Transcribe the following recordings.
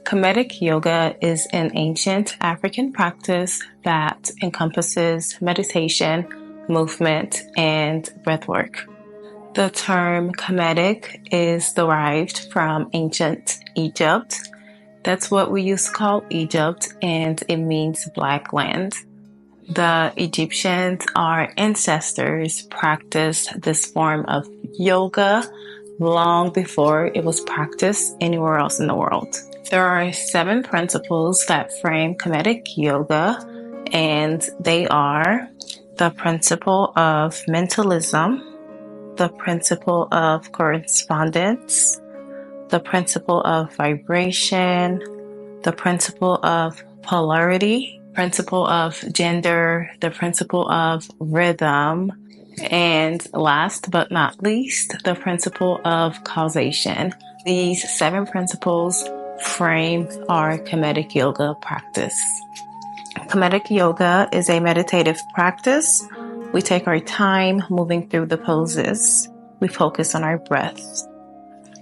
Kemetic yoga is an ancient African practice that encompasses meditation, movement, and breathwork. The term Kemetic is derived from ancient Egypt. That's what we used to call Egypt, and it means black land. The Egyptians, our ancestors, practiced this form of yoga long before it was practiced anywhere else in the world. There are 7 principles that frame Kemetic yoga, and they are the principle of mentalism, the principle of correspondence, the principle of vibration, the principle of polarity, principle of gender, the principle of rhythm, and last but not least, the principle of causation. These 7 principles frame our Kemetic yoga practice. Kemetic yoga is a meditative practice. We take our time moving through the poses. We focus on our breath.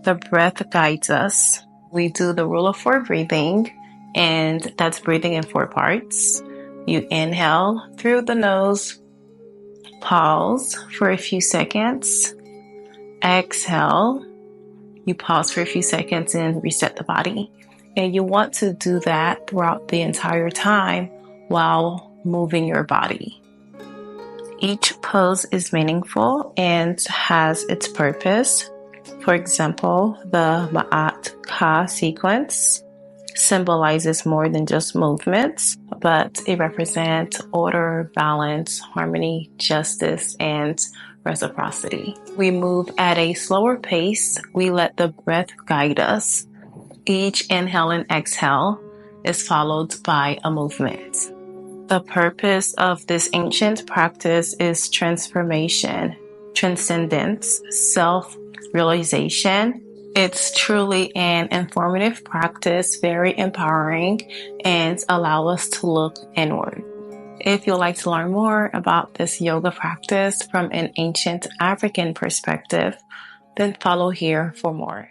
The breath guides us. We do the rule of 4 breathing, and that's breathing in 4 parts. You inhale through the nose, pause for a few seconds, exhale, you pause for a few seconds and reset the body. And you want to do that throughout the entire time while moving your body. Each pose is meaningful and has its purpose. For example, the Ma'at Ka sequence symbolizes more than just movements, but it represents order, balance, harmony, justice, and reciprocity. We move at a slower pace. We let the breath guide us. Each inhale and exhale is followed by a movement. The purpose of this ancient practice is transformation, transcendence, self-realization. It's truly an informative practice, very empowering, and allow us to look inward. If you'd like to learn more about this yoga practice from an ancient African perspective, then follow here for more.